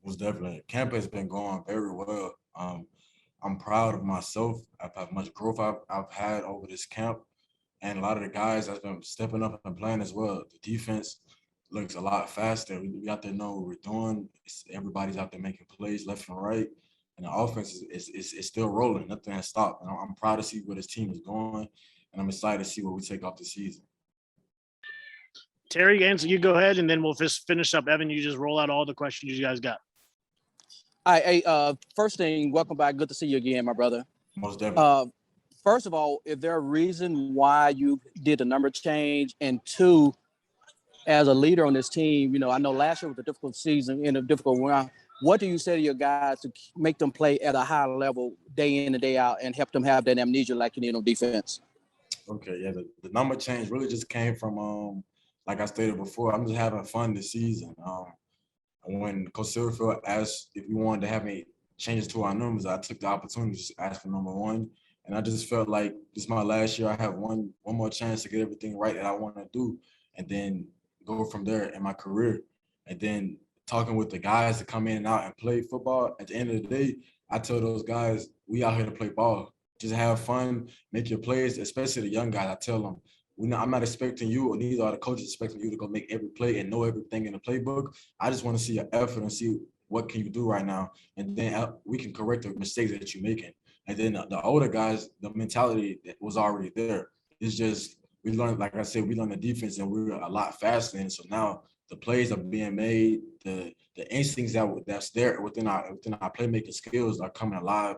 Most definitely. Camp has been going very well. I'm proud of myself. I've had much growth I've had over this camp. And a lot of the guys that's been stepping up and playing as well. The defense looks a lot faster. We got to know what we're doing. Everybody's out there making plays left and right. And the offense is still rolling. Nothing has stopped. And I'm proud to see where this team is going. And I'm excited to see what we take off the season. Terry, answer, you go ahead, and then we'll just finish up. Evan, you just roll out all the questions you guys got. All right, hey, first thing, welcome back. Good to see you again, my brother. Most definitely. First of all, is there a reason why you did the number change? And two, as a leader on this team, I know last year was a difficult season in a difficult round. What do you say to your guys to make them play at a high level day in and day out and help them have that amnesia like you need on defense? Okay, yeah, the number change really just came from, like I stated before, I'm just having fun this season. When Coach Silverfield asked if we wanted to have any changes to our numbers, I took the opportunity to just ask for number one. And I just felt like this is my last year. I have one more chance to get everything right that I want to do and then go from there in my career. And then talking with the guys to come in and out and play football, at the end of the day, I tell those guys, we out here to play ball. Just have fun, make your plays, especially the young guys. I tell them, I'm not expecting you, or neither are the coaches expecting you to go make every play and know everything in the playbook. I just want to see your effort and see what can you do right now, and then we can correct the mistakes that you're making. And then the older guys, the mentality that was already there. It's just we learned, like I said, we learned the defense and we're a lot faster. And so now the plays are being made, the instincts that's there within our playmaking skills are coming alive.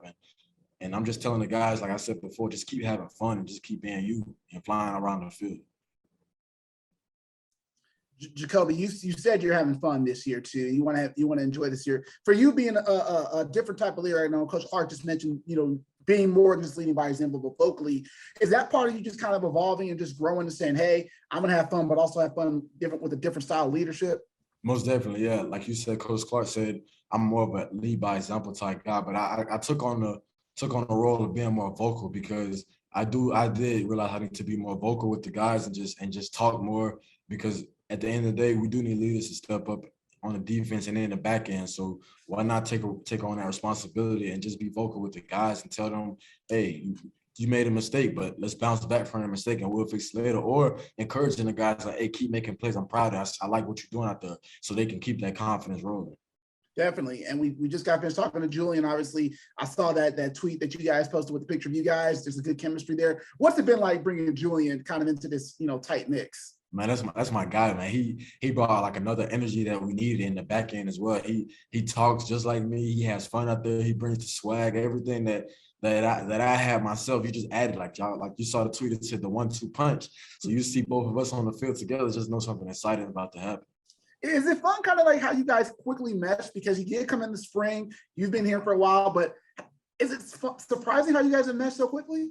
And I'm just telling the guys, like I said before, just keep having fun and just keep being you and flying around the field. Jacobi, you said you're having fun this year too. You want to enjoy this year. For you being a different type of leader, I know Coach Clark just mentioned, being more than just leading by example, but vocally, is that part of you just kind of evolving and just growing and saying, hey, I'm gonna have fun, but also have fun with a different style of leadership? Most definitely, yeah. Like you said, Coach Clark said, I'm more of a lead by example type guy, but I took on the role of being more vocal because I did realize I need to be more vocal with the guys and just talk more, because at the end of the day, we do need leaders to step up on the defense and in the back end. So why not take on that responsibility and just be vocal with the guys and tell them, hey, you made a mistake, but let's bounce back from the mistake and we'll fix it later. Or encouraging the guys like, hey, keep making plays. I'm proud of you. I like what you're doing out there, so they can keep that confidence rolling. Definitely. And we just got finished talking to Julian. Obviously, I saw that tweet that you guys posted with the picture of you guys. There's a good chemistry there. What's it been like bringing Julian kind of into this, tight mix? Man, that's my guy, man. He brought like another energy that we needed in the back end as well. He talks just like me. He has fun out there. He brings the swag, everything that I have myself. He just added, like you saw the tweet that said the 1-2 punch. So you see both of us on the field together, just know something exciting about to happen. Is it fun, kind of like how you guys quickly meshed, because he did come in the spring? You've been here for a while, but is it surprising how you guys have meshed so quickly?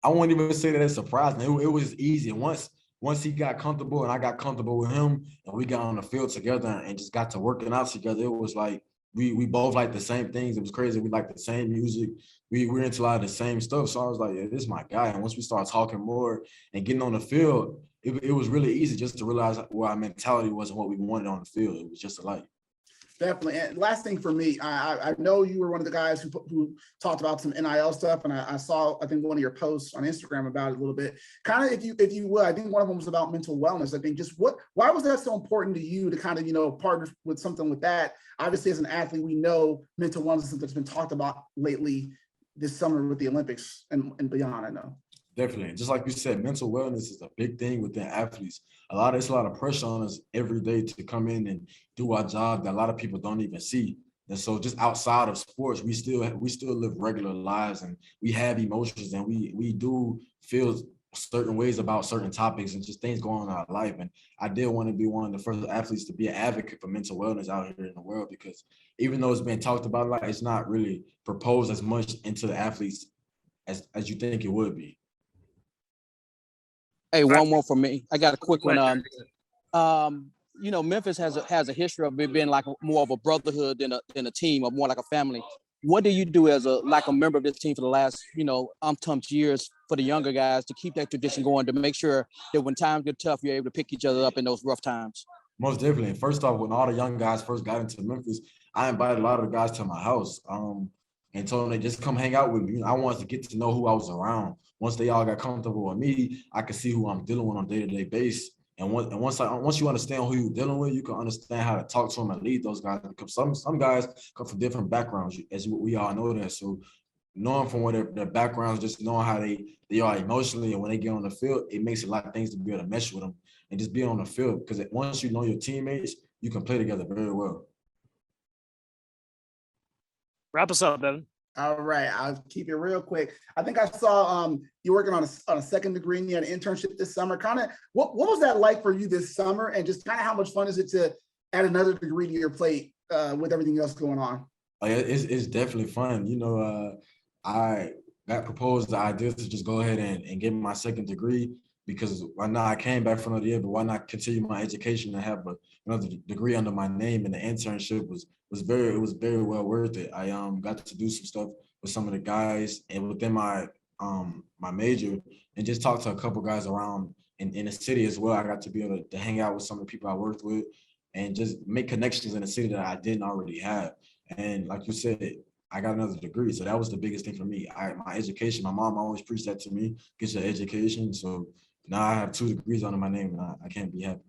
I won't even say that it's surprising. It was easy. Once he got comfortable and I got comfortable with him and we got on the field together and just got to working out together, it was like we both liked the same things. It was crazy. We liked the same music. We were into a lot of the same stuff. So I was like, yeah, this is my guy. And once we started talking more and getting on the field, it was really easy just to realize where our mentality was and what we wanted on the field. It was just alike. Definitely. And last thing for me, I know you were one of the guys who talked about some NIL stuff, and I saw, I think, one of your posts on Instagram about it a little bit. Kind of, if you will, I think one of them was about mental wellness. I think why was that so important to you to kind of, partner with something with that? Obviously, as an athlete, we know mental wellness is something that's been talked about lately this summer with the Olympics and beyond, I know. Definitely. Just like you said, mental wellness is a big thing within athletes. There's a lot of pressure on us every day to come in and do our job that a lot of people don't even see. And so just outside of sports, we still live regular lives and we have emotions and we do feel certain ways about certain topics and just things going on in our life. And I did want to be one of the first athletes to be an advocate for mental wellness out here in the world, because even though it's been talked about a lot, it's not really proposed as much into the athletes as you think it would be. Hey, one more for me. I got a quick one. Memphis has a history of it being like more of a brotherhood than a team, or more like a family. What do you do as a member of this team for the last, umpteen years for the younger guys to keep that tradition going, to make sure that when times get tough, you're able to pick each other up in those rough times? Most definitely. First off, when all the young guys first got into Memphis, I invited a lot of the guys to my house. And told them they just come hang out with me. I wanted to get to know who I was around. Once they all got comfortable with me, I could see who I'm dealing with on a day-to-day basis. And once you understand who you're dealing with, you can understand how to talk to them and lead those guys. Because some guys come from different backgrounds, as we all know that. So knowing from where their backgrounds, just knowing how they are emotionally, and when they get on the field, it makes a lot of things to be able to mesh with them and just be on the field. Because once you know your teammates, you can play together very well. Wrap us up, Evan. All right, I'll keep it real quick. I think I saw you working on a second degree and you had an internship this summer. Kind of, what was that like for you this summer? And just kind of how much fun is it to add another degree to your plate with everything else going on? It's definitely fun. You know, I got proposed the idea to just go ahead and get my second degree, because why not? I came back for another year, but why not continue my education and have another degree under my name? And the internship was very well worth it. I got to do some stuff with some of the guys and within my my major, and just talk to a couple guys around in the city as well. I got to be able to hang out with some of the people I worked with and just make connections in the city that I didn't already have. And like you said, I got another degree. So that was the biggest thing for me. My education, my mom always preached that to me, get your education. So now I have 2 degrees under my name, and I can't be happy.